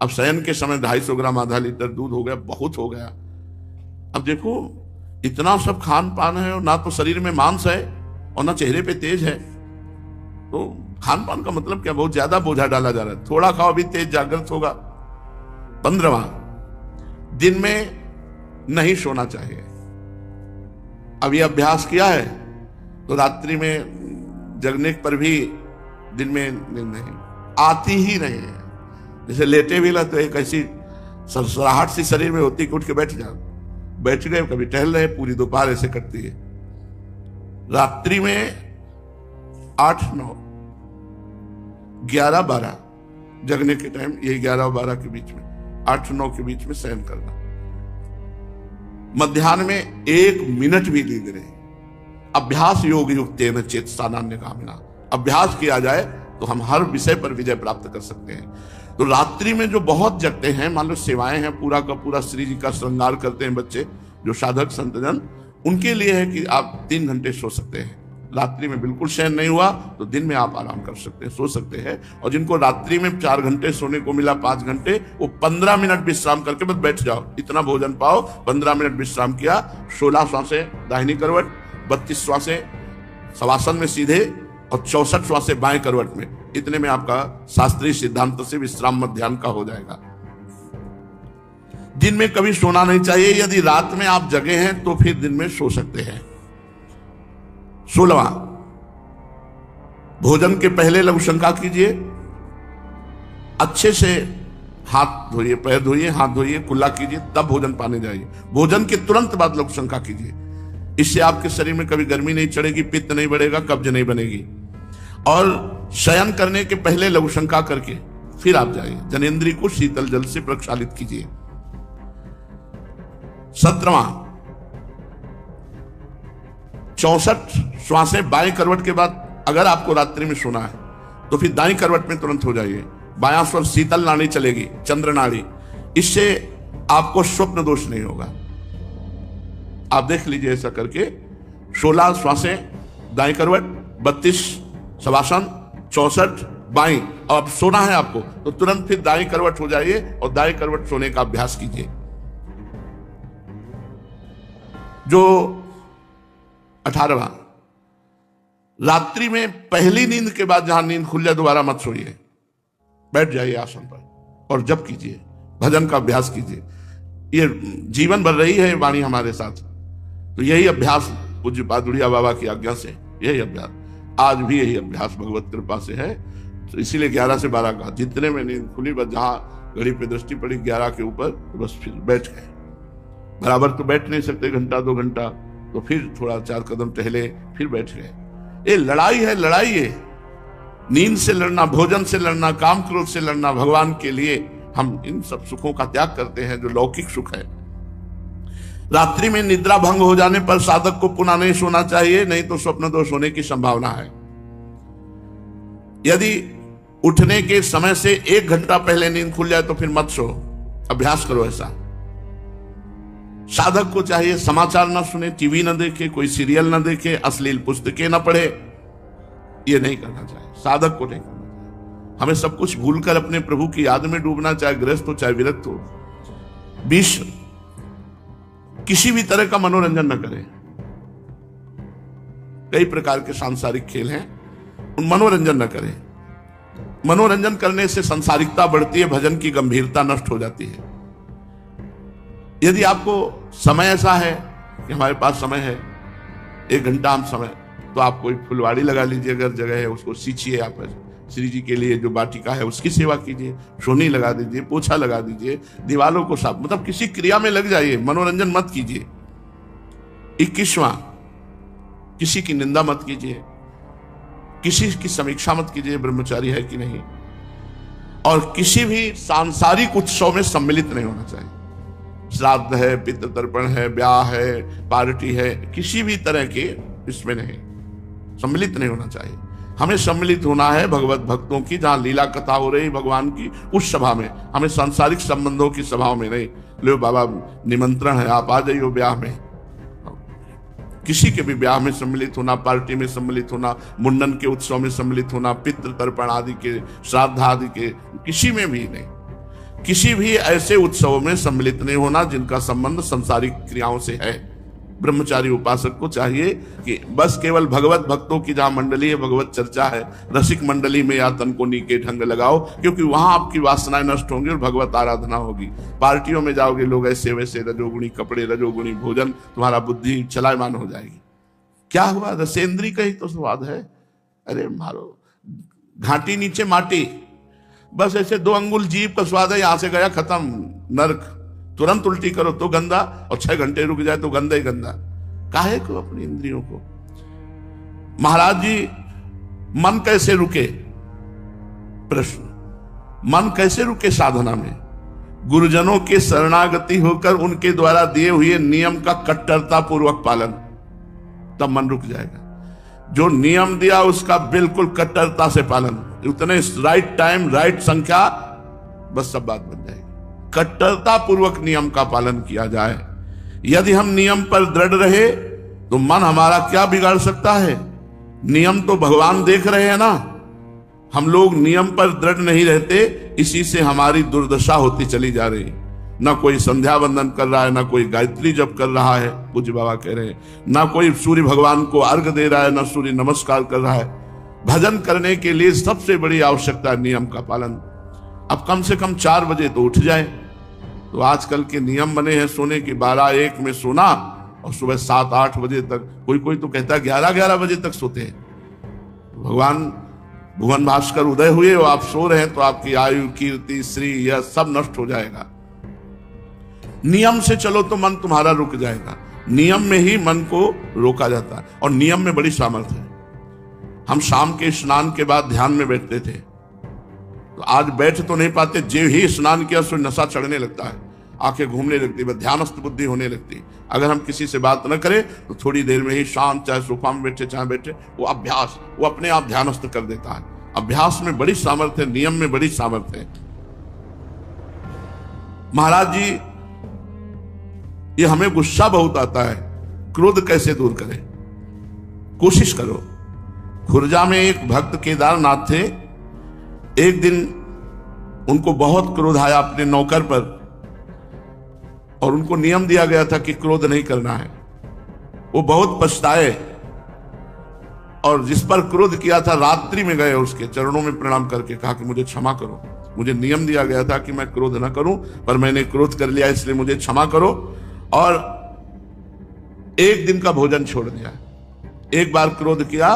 अब शयन के समय 250 ग्राम आधा लीटर दूध हो गया, बहुत हो गया। अब देखो इतना सब खान पान है और ना तो शरीर में मांस है और ना चेहरे पे तेज है, तो खान पान का मतलब क्या, बहुत ज्यादा बोझा डाला जा रहा है। थोड़ा खाओ भी तेज जागृत होगा। 15वां, दिन में नहीं सोना चाहिए। अब ये अभ्यास किया है तो रात्रि में जगने पर भी दिन में नींद नहीं आती ही नहीं है। जैसे लेटे भी ला तो एक ऐसी सरसराहट सी शरीर में होती कि उठ के बैठ जाओ, बैठ गए, कभी टहल रहे, पूरी दोपहर ऐसे कटती है। रात्रि में 8, 9, 11, 12 जगने के टाइम, ये 11 और 12 के बीच में, 8, 9 के बीच में शयन करना। मध्याह्न में 1 मिनट भी नींद नहीं। अभ्यास योग युक्तेन चेतसा नान्य कामना, अभ्यास किया जाए तो हम हर विषय पर विजय प्राप्त कर सकते हैं। तो रात्रि में जो बहुत जगते हैं, मान लो सेवाएं हैं, पूरा का पूरा श्री जी का श्रृंगार करते हैं बच्चे, जो साधक संतजन, उनके लिए है कि आप 3 घंटे सो सकते हैं। रात्रि में बिल्कुल शयन नहीं हुआ तो दिन में आप आराम कर सकते हैं, सो सकते हैं। और जिनको रात्रि में 4 घंटे सोने को मिला, 5 घंटे, वो 15 मिनट विश्राम करके बस बैठ जाओ, इतना भोजन पाओ, 15 मिनट विश्राम किया, 16 श्वासें दाहिनी करवट, 32 श्वासें शवासन में सीधे और 64 श्वासें बाएं करवट में, इतने में आपका शास्त्रीय सिद्धांत से विश्राम मध्याह्न का हो जाएगा। दिन में कभी सोना नहीं चाहिए। यदि रात में आप जगे हैं तो फिर दिन में सो सकते हैं। 16वां, भोजन के पहले लघु शंका कीजिए, अच्छे से हाथ धोइए, पैर धोइए, हाथ धोइए, कुल्ला कीजिए, तब भोजन पाने जाइए। भोजन के तुरंत बाद लघु शंका कीजिए, इससे आपके शरीर में कभी गर्मी नहीं चढ़ेगी, पित्त नहीं बढ़ेगा, कब्ज नहीं बनेगी। और शयन करने के पहले लघु शंका करके फिर आप जाइए, जनेंद्री को शीतल जल से प्रक्षालित कीजिए। 17वां, 64 श्वासें बाएं करवट के बाद अगर आपको रात्रि में सोना है तो फिर दाईं करवट में तुरंत हो जाइए। बायां स्वर शीतल नाड़ी चलेगी, चंद्र नाड़ी, इससे आपको स्वप्न दोष नहीं होगा। आप देख लीजिए ऐसा करके। 16 श्वासें दाईं करवट, 32 शवासन, 64 बाईं, और अब सोना है आपको तो तुरंत फिर दाईं करवट हो जाइए और दाईं करवट सोने का अभ्यास कीजिए। जो 18वां, रात्रि में पहली नींद के बाद जहां नींद खुल जाए दोबारा मत सोइए, बैठ जाइए आसन पर और जप कीजिए, भजन का अभ्यास कीजिए। ये जीवन भर रही है वाणी हमारे साथ। तो यही अभ्यास पूज्य पादुड़िया बाबा की आज्ञा से, यही अभ्यास आज भी यही अभ्यास भगवत कृपा से है। तो इसीलिए 11 से 12 का जितने में नींद खुली, बस जहाँ घड़ी पे दृष्टि पड़ी 11 के ऊपर, तो बस फिर बैठ गए। बराबर तो बैठ नहीं सकते, घंटा 2 घंटा, तो फिर थोड़ा 4 कदम टहले, फिर बैठ गए। ये लड़ाई है, लड़ाई है। नींद से लड़ना, भोजन से लड़ना, काम क्रोध से लड़ना, भगवान के लिए हम इन सब सुखों का त्याग करते हैं जो लौकिक सुख है। रात्रि में निद्रा भंग हो जाने पर साधक को पुनः नहीं सोना चाहिए, नहीं तो स्वप्न दोष होने की संभावना है। यदि उठने के समय से 1 घंटा पहले नींद खुल जाए तो फिर मत सो, अभ्यास करो ऐसा। साधक को चाहिए समाचार न सुने, टीवी न देखे, कोई सीरियल न देखे, अश्लील पुस्तकें न पढ़े, ये नहीं करना चाहिए, साधक को नहीं करना चाहिए। हमें सब कुछ भूलकर अपने प्रभु की याद में डूबना, चाहे गृहस्थ हो चाहे विरक्त हो। 20 किसी भी तरह का मनोरंजन न करें। कई प्रकार के सांसारिक खेल हैं, उन मनोरंजन न करें। मनोरंजन करने से सांसारिकता बढ़ती है, भजन की गंभीरता नष्ट हो जाती है। यदि आपको समय ऐसा है कि हमारे पास समय है 1 घंटा हम समय, तो आप कोई फुलवाड़ी लगा लीजिए, अगर जगह है उसको सींचिए। आप श्री जी के लिए जो वाटिका है उसकी सेवा कीजिए, सोनी लगा दीजिए, पोछा लगा दीजिए, दीवालों को साफ, मतलब किसी क्रिया में लग जाइए, मनोरंजन मत कीजिए। 21वां, किसी की निंदा मत कीजिए, किसी की समीक्षा मत कीजिए ब्रह्मचारी है कि नहीं, और किसी भी सांसारिक उत्सव में सम्मिलित नहीं होना चाहिए। श्राद्ध है, पितृ तर्पण है, ब्याह है, पार्टी है, किसी भी तरह के इसमें नहीं सम्मिलित नहीं होना चाहिए। हमें सम्मिलित होना है भगवत भक्तों की, जहां लीला कथा हो रही भगवान की, उस सभा में। हमें सांसारिक संबंधों की सभाओं में नहीं। लो बाबा निमंत्रण है, आप आ जाइए ब्याह में। किसी के भी ब्याह में सम्मिलित होना, पार्टी में सम्मिलित होना, मुंडन के उत्सव में सम्मिलित होना, पितृ तर्पण आदि के, श्राद्ध आदि के, किसी में भी नहीं। किसी भी ऐसे उत्सवों में सम्मिलित नहीं होना जिनका संबंध सांसारिक क्रियाओं से है। ब्रह्मचारी उपासक को चाहिए कि बस केवल भगवत भक्तों की जहां मंडली है, भगवत चर्चा है, रसिक मंडली में या तन को नीके ढंग लगाओ, क्योंकि वहां आपकी वासनाएं नष्ट होंगी और भगवत आराधना होगी। पार्टियों में जाओगे, लोग ऐसे वैसे, रजोगुणी कपड़े, रजोगुणी भोजन, तुम्हारा बुद्धि चलायमान हो जाएगी। क्या हुआ? रसेंद्री का ही तो स्वाद है। अरे मारो घाटी नीचे माटी, बस ऐसे 2 अंगुल जीभ का स्वाद है, यहां से गया खत्म, नरक। तुरंत उल्टी करो तो गंदा, और 6 घंटे रुक जाए तो गंदा ही गंदा। काहे को अपनी इंद्रियों को? महाराज जी, मन कैसे रुके? प्रश्न, मन कैसे रुके साधना में? गुरुजनों के शरणागति होकर उनके द्वारा दिए हुए नियम का कट्टरता पूर्वक पालन, तब मन रुक जाएगा। जो नियम दिया उसका बिल्कुल कट्टरता से पालन, उतने राइट टाइम, राइट संख्या, बस सब बात बन जाएगी। कट्टरता पूर्वक नियम का पालन किया जाए। यदि हम नियम पर दृढ़ रहे तो मन हमारा क्या बिगाड़ सकता है? नियम तो भगवान देख रहे हैं ना। हम लोग नियम पर दृढ़ नहीं रहते, इसी से हमारी दुर्दशा होती चली जा रही। ना कोई संध्या वंदन कर रहा है, ना कोई गायत्री जप कर रहा है, पूज्य बाबा कह रहे हैं, ना कोई सूर्य भगवान को अर्घ दे रहा है, ना सूर्य नमस्कार कर रहा है। भजन करने के लिए सबसे बड़ी आवश्यकता नियम का पालन। अब कम से कम 4 बजे तो उठ जाए। तो आजकल के नियम बने हैं सोने के, 12-1 में सोना और सुबह 7-8 बजे तक, कोई तो कहता है 11-11 बजे तक सोते हैं। भगवान भुवन भास्कर उदय हुए और आप सो रहे हैं, तो आपकी आयु, कीर्ति, श्री, यह सब नष्ट हो जाएगा। नियम से चलो तो मन तुम्हारा रुक जाएगा। नियम में ही मन को रोका जाता है, और नियम में बड़ी सामर्थ्य है। हम शाम के स्नान के बाद ध्यान में बैठते थे, तो आज बैठ तो नहीं पाते। जो ही स्नान किया सो नशा चढ़ने लगता है, आंखें घूमने लगती है, ध्यानस्थ बुद्धि होने लगती है। अगर हम किसी से बात न करें तो थोड़ी देर में ही शांत, चाहे सोफा में बैठे चाहे बैठे, वो अभ्यास, वो अपने आप ध्यानस्थ कर देता है। अभ्यास में बड़ी सामर्थ्य है, नियम में बड़ी सामर्थ्य है। महाराज जी, ये हमें गुस्सा बहुत आता है, क्रोध कैसे दूर करें? कोशिश करो। खुर्जा में एक भक्त केदारनाथ थे। एक दिन उनको बहुत क्रोध आया अपने नौकर पर, और उनको नियम दिया गया था कि क्रोध नहीं करना है। वो बहुत पछताए, और जिस पर क्रोध किया था रात्रि में गए उसके चरणों में प्रणाम करके कहा कि मुझे क्षमा करो। मुझे नियम दिया गया था कि मैं क्रोध न करूं, पर मैंने क्रोध कर लिया, इसलिए मुझे क्षमा करो। और एक दिन का भोजन छोड़ दिया। एक बार क्रोध किया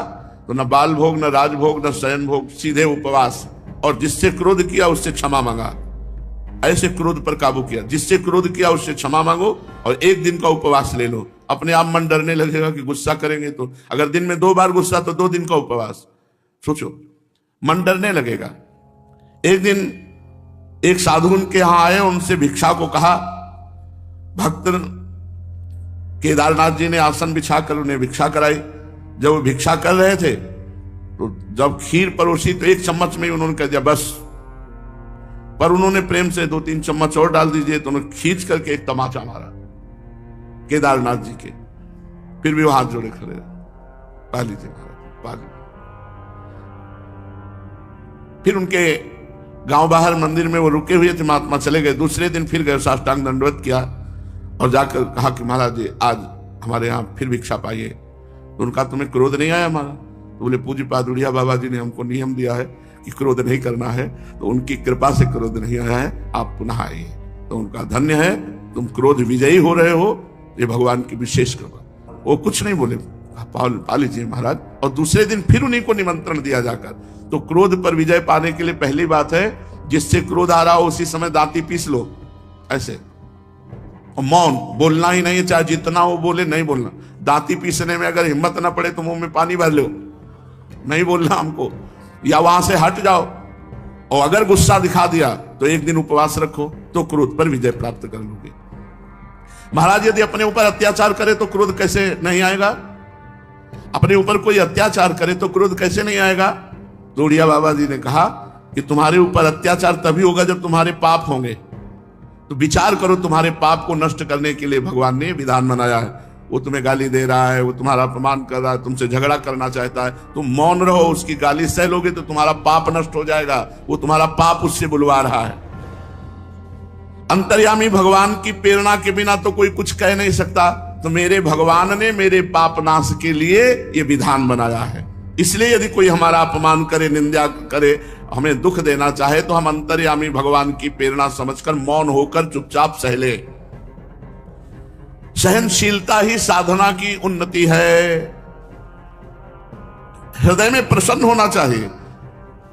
तो न बाल भोग, न राजभोग, न शयन भोग, सीधे उपवास। और जिससे क्रोध किया उससे क्षमा मांगा। ऐसे क्रोध पर काबू किया। जिससे क्रोध किया उससे क्षमा मांगो और एक दिन का उपवास ले लो। अपने आप मन डरने लगेगा कि गुस्सा करेंगे तो, अगर दिन में 2 बार गुस्सा तो 2 दिन का उपवास। सोचो, मन डरने लगेगा। एक दिन एक साधु उनके यहां आए, उनसे भिक्षा को कहा। भक्त केदारनाथ जी ने आसन बिछाकर उन्हें भिक्षा कराई। जब वो भिक्षा कर रहे थे तो जब खीर परोसी तो 1 चम्मच में ही उन्होंने कह दिया बस। पर उन्होंने प्रेम से 2-3 चम्मच और डाल दीजिए, तो उन्होंने खींच करके एक तमाचा मारा केदारनाथ जी के। फिर भी वो हाथ जोड़े खड़े रहे, पा लीजिए महाराज, पा लीजिए। फिर उनके गांव बाहर मंदिर में वो रुके हुए थे, महात्मा चले गए। दूसरे दिन फिर गए, साष्टांग दंडवत किया और जाकर कहा कि महाराज जी आज हमारे यहाँ फिर भिक्षा पाइए। तो उनका तुम्हें क्रोध नहीं आया हमारा? तो बोले पूज्य पादुड़िया बाबा जी ने हमको नियम दिया है कि क्रोध नहीं करना है, तो उनकी कृपा से क्रोध नहीं आया है, आप पुनः आइए। तो उनका धन्य है, तुम क्रोध विजयी हो रहे हो, ये भगवान की विशेष कृपा। वो कुछ नहीं बोले, पा लीजिए महाराज। और दूसरे दिन फिर उन्हीं को निमंत्रण दिया जाकर। तो क्रोध पर विजय पाने के लिए पहली बात है, जिससे क्रोध आ रहा हो उसी समय दांती पीस लो, ऐसे। और मौन, बोलना ही नहीं है, चाहे जितना वो बोले नहीं बोलना। दांती पीसने में अगर हिम्मत ना पड़े तो मुंह में पानी भर लो, नहीं बोलना हमको, या वहां से हट जाओ। और अगर गुस्सा दिखा दिया तो एक दिन उपवास रखो, तो क्रोध पर विजय प्राप्त कर लोगे। महाराज यदि अपने ऊपर अत्याचार करे तो क्रोध कैसे नहीं आएगा? अपने ऊपर कोई अत्याचार करे तो क्रोध कैसे नहीं आएगा? तोड़िया बाबा जी ने कहा कि तुम्हारे ऊपर अत्याचार तभी होगा जब तुम्हारे पाप होंगे। तो विचार करो, तुम्हारे पाप को नष्ट करने के लिए भगवान ने विधान बनाया है। वो तुम्हें गाली दे रहा है, वो तुम्हारा अपमान कर रहा है, तुमसे झगड़ा करना चाहता है, तुम मौन रहो, उसकी गाली सह लोगे तो तुम्हारा पाप नष्ट हो जाएगा। वो तुम्हारा पाप उससे बुलवा रहा है। अंतर्यामी भगवान की प्रेरणा के बिना तो कोई कुछ कह नहीं सकता। तो मेरे भगवान ने मेरे पाप नाश के लिए ये विधान बनाया है। इसलिए यदि कोई हमारा अपमान करे, निंदा करे, हमें दुख देना चाहे, तो हम अंतर्यामी भगवान की प्रेरणा समझकर मौन होकर चुपचाप सह ले। सहनशीलता ही साधना की उन्नति है। हृदय में प्रसन्न होना चाहिए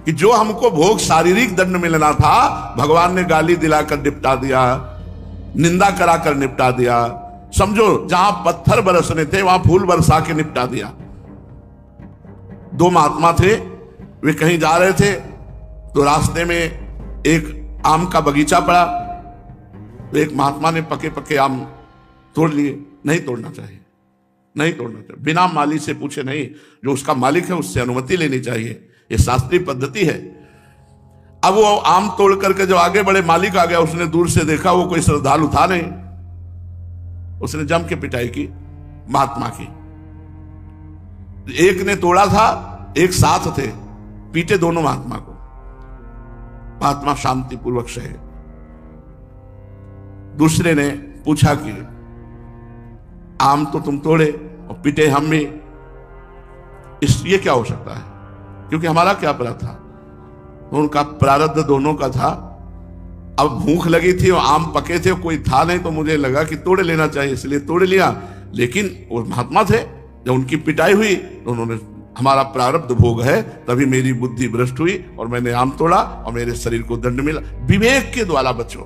कि जो हमको भोग शारीरिक दंड मिलना था, भगवान ने गाली दिलाकर निपटा दिया, निंदा कराकर निपटा दिया। समझो, जहां पत्थर बरसने थे वहां फूल बरसा के निपटा दिया। 2 महात्मा थे, वे कहीं जा रहे थे तो रास्ते में एक आम का बगीचा पड़ा। तो एक महात्मा ने पके पके आम तोड़ लिए। नहीं तोड़ना चाहिए, नहीं तोड़ना चाहिए, बिना माली से पूछे नहीं। जो उसका मालिक है उससे अनुमति लेनी चाहिए, ये शास्त्रीय पद्धति है। अब वो आम तोड़ करके जो आगे बड़े, मालिक आ गया, उसने दूर से देखा वो कोई श्रद्धालु था नहीं। उसने जम के पिटाई की महात्मा की। एक ने तोड़ा था, एक साथ थे, पीटे दोनों महात्मा को। महात्मा शांति पूर्वक सहे। दूसरे ने पूछा कि आम तो तुम तोड़े और पिटे हम भी, ये क्या हो सकता है? क्योंकि हमारा क्या अपराध था? तो उनका प्रारब्ध दोनों का था। अब भूख लगी थी और आम पके थे, कोई था नहीं, तो मुझे लगा कि तोड़ लेना चाहिए, इसलिए तोड़ लिया। लेकिन वो महात्मा थे, जब उनकी पिटाई हुई तो उन्होंने, हमारा प्रारब्ध भोग है, तभी मेरी बुद्धि भ्रष्ट हुई और मैंने आम तोड़ा और मेरे शरीर को दंड मिला। विवेक के द्वारा बचो,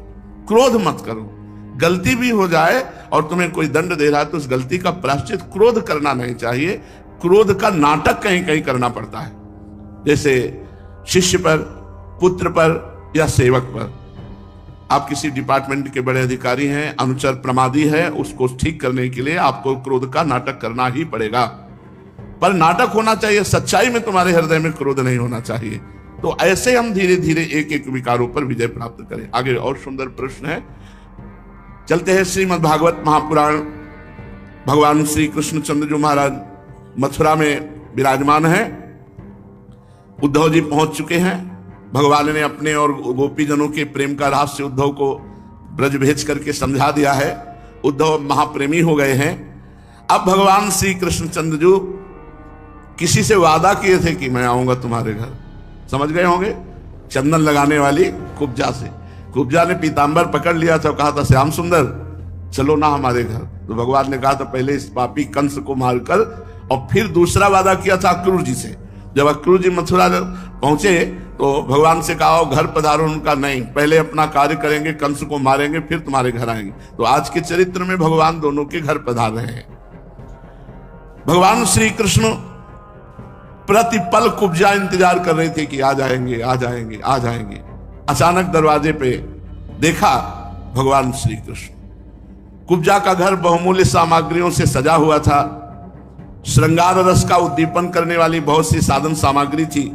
क्रोध मत करो। गलती भी हो जाए और तुम्हें कोई दंड दे रहा है तो उस गलती का प्रायश्चित क्रोध करना नहीं चाहिए। क्रोध का नाटक कहीं कहीं करना पड़ता है, जैसे शिष्य पर, पुत्र पर या सेवक पर। आप किसी डिपार्टमेंट के बड़े अधिकारी हैं, अनुचर प्रमादी है, उसको ठीक करने के लिए आपको क्रोध का नाटक करना ही पड़ेगा। पर नाटक होना चाहिए, सच्चाई में तुम्हारे हृदय में क्रोध नहीं होना चाहिए। तो ऐसे हम धीरे धीरे एक एक विकारों पर विजय प्राप्त करें। आगे और सुंदर प्रश्न है, चलते हैं श्रीमद् भागवत महापुराण। भगवान श्री कृष्ण चंद्र जो महाराज मथुरा में विराजमान हैं, उद्धव जी पहुंच चुके हैं। भगवान ने अपने और गोपीजनों के प्रेम का रहस्य उद्धव को ब्रज भेज करके समझा दिया है। उद्धव महाप्रेमी हो गए हैं। अब भगवान श्री कृष्ण चंद्र जो किसी से वादा किए थे कि मैं आऊंगा तुम्हारे घर, समझ गए होंगे, चंदन लगाने वाली कुब्जा से। कुब्जा ने पीताम्बर पकड़ लिया था, कहा था श्याम सुंदर चलो ना हमारे घर। तो भगवान ने कहा था पहले इस पापी कंस को मारकर, और फिर दूसरा वादा किया था अक्रूर जी से। जब अक्रूर जी मथुरा पहुंचे तो भगवान से कहा घर पधारो, उनका नहीं, पहले अपना कार्य करेंगे, कंस को मारेंगे, फिर तुम्हारे घर आएंगे। तो आज के चरित्र में भगवान दोनों के घर पधार रहे हैं। भगवान श्री कृष्ण प्रतिपल कुब्जा इंतजार कर रहे थे कि आ जाएंगे आ जाएंगे आ जाएंगे। अचानक दरवाजे पे देखा भगवान श्री कृष्ण। कुब्जा का घर बहुमूल्य सामग्रियों से सजा हुआ था। श्रृंगार रस का उद्दीपन करने वाली बहुत सी साधन सामग्री थी।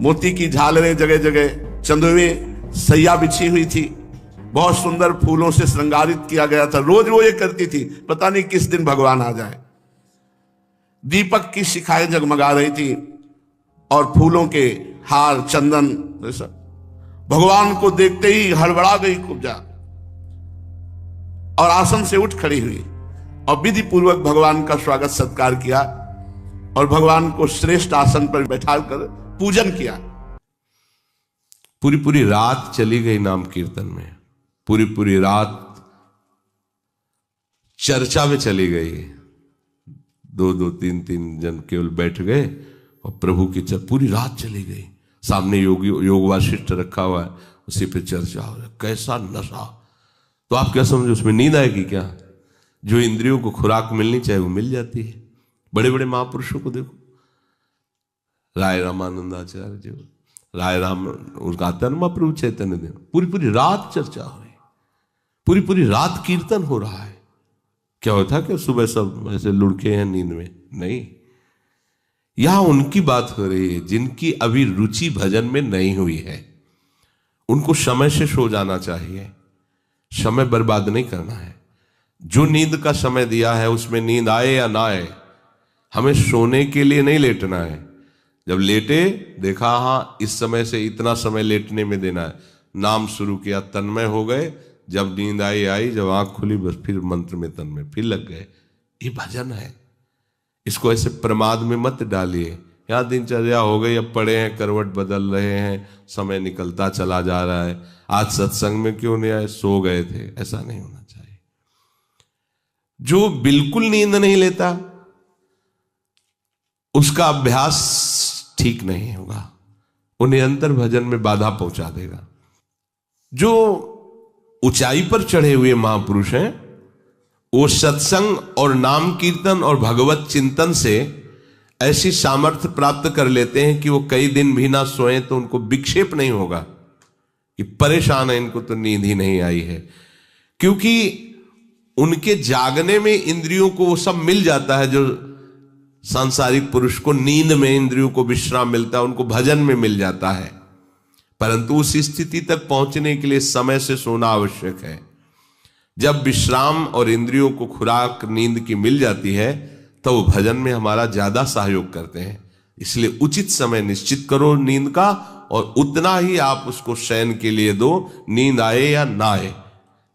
मोती की झालरें जगह जगह, चंदुए, सैया बिछी हुई थी। बहुत सुंदर फूलों से श्रृंगारित किया गया था। रोज वो ये करती थी, पता नहीं किस दिन भगवान आ जाए। दीपक की शिखाएं जगमगा रही थी और फूलों के हार, चंदन, ऐसा। भगवान को देखते ही हड़बड़ा गई कुब्जा और आसन से उठ खड़ी हुई और विधि पूर्वक भगवान का स्वागत सत्कार किया और भगवान को श्रेष्ठ आसन पर बैठाकर पूजन किया। पूरी पूरी रात चली गई नाम कीर्तन में, पूरी पूरी रात चर्चा में चली गई। दो दो तीन तीन जन केवल बैठ गए और प्रभु की पूरी रात चली गई। सामने योग वाशिष्ठ रखा हुआ है, उसी पे चर्चा हो रहा है। कैसा नशा! तो आप क्या समझो, उसमें नींद आएगी क्या? जो इंद्रियों को खुराक मिलनी चाहिए वो मिल जाती है। बड़े बड़े महापुरुषों को देखो, राय रामानंदाचार्य जी, राय राम, उनका आता है महाप्रभु चैतन्य देव। पूरी पूरी रात चर्चा हो रही, पूरी पूरी रात कीर्तन हो रहा है। क्या होता कि सुबह सब ऐसे लुढ़के हैं नींद में? नहीं, यहां उनकी बात हो रही है जिनकी अभी रुचि भजन में नहीं हुई है। उनको समय से सो जाना चाहिए, समय बर्बाद नहीं करना है। जो नींद का समय दिया है उसमें नींद आए या ना आए, हमें सोने के लिए नहीं लेटना है। जब लेटे देखा हाँ इस समय से इतना समय लेटने में देना है, नाम शुरू किया, तन्मय हो गए। जब नींद आई, जब आंख खुली बस फिर मंत्र में तन्मय, फिर लग गए। ये भजन है, इसको ऐसे प्रमाद में मत डालिए। यहाँ दिनचर्या हो गई, अब पड़े हैं, करवट बदल रहे हैं, समय निकलता चला जा रहा है, आज सत्संग में क्यों नहीं आए, सो गए थे, ऐसा नहीं होना चाहिए। जो बिल्कुल नींद नहीं लेता उसका अभ्यास ठीक नहीं होगा, वो निरंतर भजन में बाधा पहुंचा देगा। जो ऊंचाई पर चढ़े हुए महापुरुष हैं वो सत्संग और नाम कीर्तन और भगवत चिंतन से ऐसी सामर्थ्य प्राप्त कर लेते हैं कि वो कई दिन भी ना सोए तो उनको विक्षेप नहीं होगा कि परेशान है, इनको तो नींद ही नहीं आई है। क्योंकि उनके जागने में इंद्रियों को वो सब मिल जाता है जो सांसारिक पुरुष को नींद में इंद्रियों को विश्राम मिलता है, उनको भजन में मिल जाता है। परंतु उस स्थिति तक पहुंचने के लिए समय से सोना आवश्यक है। जब विश्राम और इंद्रियों को खुराक नींद की मिल जाती है तो वो भजन में हमारा ज्यादा सहयोग करते हैं। इसलिए उचित समय निश्चित करो नींद का, और उतना ही आप उसको शयन के लिए दो। नींद आए या ना आए,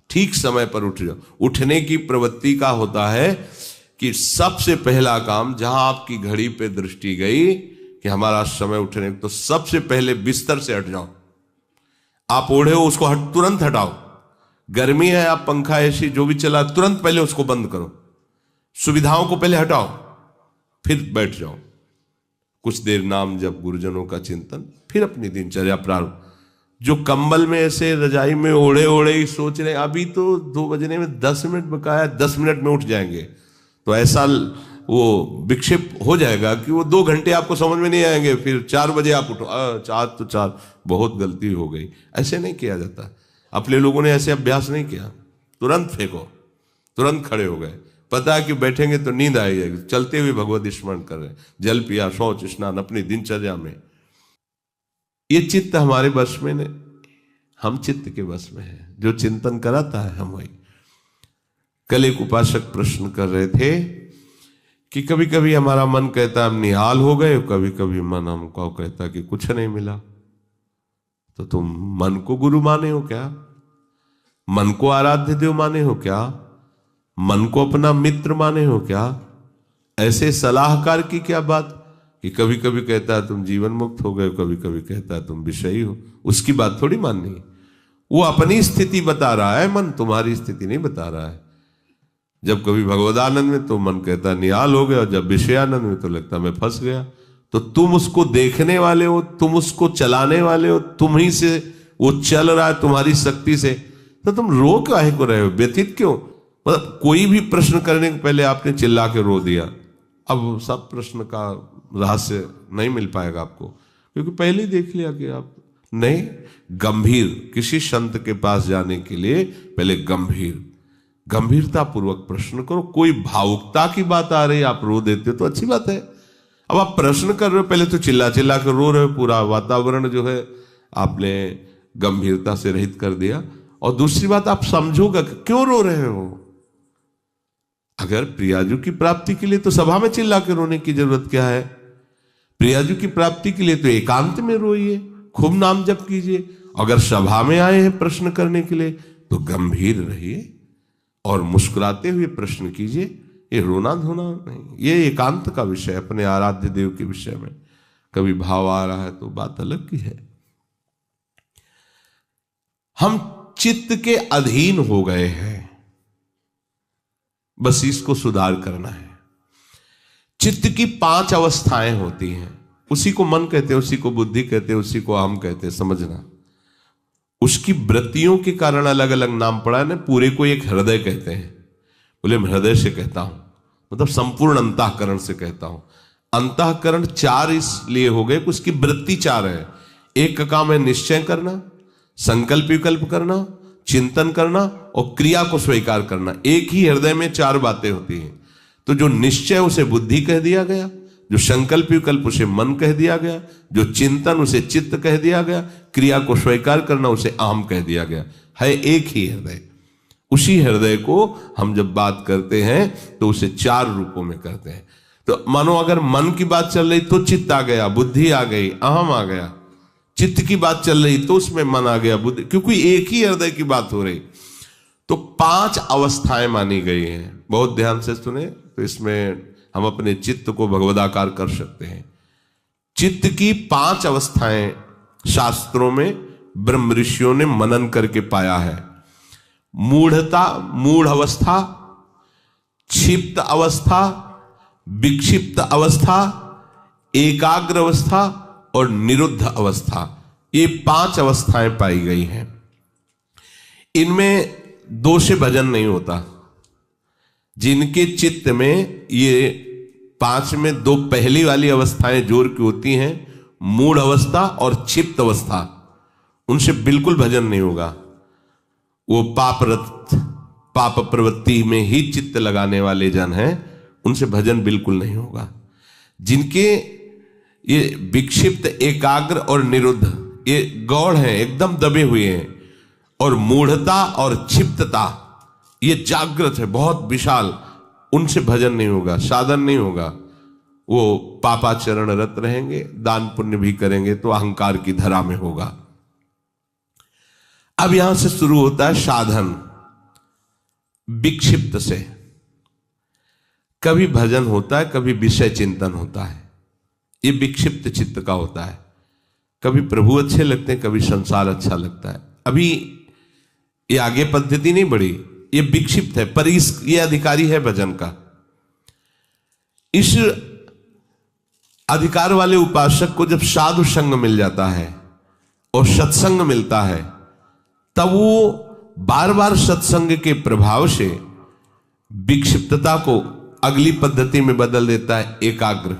ठीक समय पर उठ जाओ। उठने की प्रवृत्ति का होता है कि सबसे पहला काम, जहां आपकी घड़ी पे दृष्टि गई कि हमारा समय उठने, तो सबसे पहले बिस्तर से हट जाओ। आप ओढ़े हो उसको तुरंत हटाओ। गर्मी है, आप पंखा एसी जो भी चला, तुरंत पहले उसको बंद करो। सुविधाओं को पहले हटाओ, फिर बैठ जाओ। कुछ देर नाम जप, गुरुजनों का चिंतन, फिर अपनी दिनचर्या प्रारंभ। जो कंबल में ऐसे रजाई में ओढ़े ओढ़े ही सोच रहे अभी तो 2 बजने में 10 मिनट बकाया, 10 मिनट में उठ जाएंगे, तो ऐसा वो विक्षेप हो जाएगा कि वो 2 घंटे आपको समझ में नहीं आएंगे। फिर 4 बजे आप उठो, 4 तो 4, बहुत गलती हो गई। ऐसे नहीं किया जाता। अपने लोगों ने ऐसे अभ्यास नहीं किया। तुरंत फेंको, तुरंत खड़े हो गए। पता है कि बैठेंगे तो नींद आ जाएगी, चलते हुए भगवत स्मरण कर रहे हैं, जल पिया, शौच स्नान अपनी दिनचर्या में। ये चित्त हमारे वश में नहीं, हम चित्त के वश में है। जो चिंतन कराता है हम वही। कल एक उपासक प्रश्न कर रहे थे कि कभी कभी हमारा मन कहता है हम निहाल हो गए, कभी कभी मन हमको कहता कि कुछ नहीं मिला। तो तुम मन को गुरु माने हो क्या? मन को आराध्य देव माने हो क्या? मन को अपना मित्र माने हो क्या? ऐसे सलाहकार की क्या बात कि कभी कभी कहता है तुम जीवन मुक्त हो गए, कभी कभी कहता है तुम विषयी हो। उसकी बात थोड़ी माननी है। वो अपनी स्थिति बता रहा है, मन तुम्हारी स्थिति नहीं बता रहा है। जब कभी भगवदानंद में तो मन कहता निहाल हो गया, और जब विषयानंद में तो लगता मैं फंस गया। तो तुम उसको देखने वाले हो, तुम उसको चलाने वाले हो, तुम ही से वो चल रहा है तुम्हारी शक्ति से, तो तुम रो काहे को रहे हो, व्यथित क्यों? मतलब कोई भी प्रश्न करने के पहले आपने चिल्ला के रो दिया, अब सब प्रश्न का रहस्य नहीं मिल पाएगा आपको, क्योंकि पहले ही देख लिया कि आप नहीं। गंभीर, किसी संत के पास जाने के लिए पहले गंभीरता पूर्वक प्रश्न करो। कोई भावुकता की बात आ रही है, आप रो देते हो तो अच्छी बात है। अब आप प्रश्न कर रहे हो, पहले तो चिल्ला चिल्ला कर रो रहे हो, पूरा वातावरण जो है आपने गंभीरता से रहित कर दिया। और दूसरी बात, आप समझोगा कि क्यों रो रहे हो। अगर प्रियाजू की प्राप्ति के लिए तो सभा में चिल्ला के रोने की जरूरत क्या है? प्रियाजू की प्राप्ति के लिए तो एकांत में रोइए, खूब नाम जप कीजिए। अगर सभा में आए हैं प्रश्न करने के लिए तो गंभीर रहिए और मुस्कुराते हुए प्रश्न कीजिए। ये रोना धोना नहीं, ये एकांत का विषय, अपने आराध्य देव के विषय में कभी भाव आ रहा है तो बात अलग की है। हम चित्त के अधीन हो गए हैं, बस इसको सुधार करना है। चित्त की 5 अवस्थाएं होती हैं, उसी को मन कहते हैं, उसी को बुद्धि कहते हैं, उसी को अहम कहते हैं, समझना। उसकी वृत्तियों के कारण अलग अलग नाम पड़ा है ना। पूरे को एक हृदय कहते हैं, बोले मैं हृदय से कहता हूं, मतलब संपूर्ण अंतःकरण से कहता हूं। अंतःकरण 4 इसलिए हो गए कि उसकी वृत्ति 4 है। एक का काम है निश्चय करना, संकल्प विकल्प करना, चिंतन करना और क्रिया को स्वीकार करना। एक ही हृदय में 4 बातें होती हैं। तो जो निश्चय उसे बुद्धि कह दिया गया, जो संकल्प विकल्प उसे मन कह दिया गया, जो चिंतन उसे चित्त कह दिया गया, क्रिया को स्वीकार करना उसे अहम कह दिया गया। है एक ही हृदय। उसी हृदय को हम जब बात करते हैं तो उसे 4 रूपों में करते हैं। तो मानो अगर मन की बात चल रही तो चित्त आ गया, बुद्धि आ गई, अहम आ गया। चित्त की बात चल रही तो उसमें मन आ गया, बुद्धि, क्योंकि एक ही हृदय की बात हो रही। तो 5 अवस्थाएं मानी गई हैं। बहुत ध्यान से सुने तो इसमें हम अपने चित्त को भगवदाकार कर सकते हैं। चित्त की 5 अवस्थाएं शास्त्रों में ब्रह्म ऋषियों ने मनन करके पाया है। मूढ़ता, मूढ़ अवस्था, क्षिप्त अवस्था, विक्षिप्त अवस्था, एकाग्र अवस्था और निरुद्ध अवस्था। ये 5 अवस्थाएं पाई गई हैं। इनमें 2 से भजन नहीं होता। जिनके चित्त में ये 5 में 2 पहली वाली अवस्थाएं जोर की होती हैं, मूढ़ अवस्था और क्षिप्त अवस्था, उनसे बिल्कुल भजन नहीं होगा। वो पाप प्रवृत्ति में ही चित्त लगाने वाले जन हैं, उनसे भजन बिल्कुल नहीं होगा। जिनके ये विक्षिप्त, एकाग्र और निरुद्ध ये गौड़ हैं, एकदम दबे हुए हैं, और मूढ़ता और क्षिप्तता ये जागृत है, बहुत विशाल, उनसे भजन नहीं होगा, साधन नहीं होगा। वो पापाचरण रत रहेंगे, दान पुण्य भी करेंगे तो अहंकार की धरा में होगा। अब यहां से शुरू होता है साधन। विक्षिप्त से कभी भजन होता है, कभी विषय चिंतन होता है। ये विक्षिप्त चित्त का होता है। कभी प्रभु अच्छे लगते हैं, कभी संसार अच्छा लगता है। अभी ये आगे पद्धति नहीं बढ़ी, ये विक्षिप्त है, पर ये अधिकारी है भजन का। इस अधिकार वाले उपासक को जब साधु संग मिल जाता है और सत्संग मिलता है, तब वो बार बार सत्संग के प्रभाव से विक्षिप्तता को अगली पद्धति में बदल देता है, एकाग्र।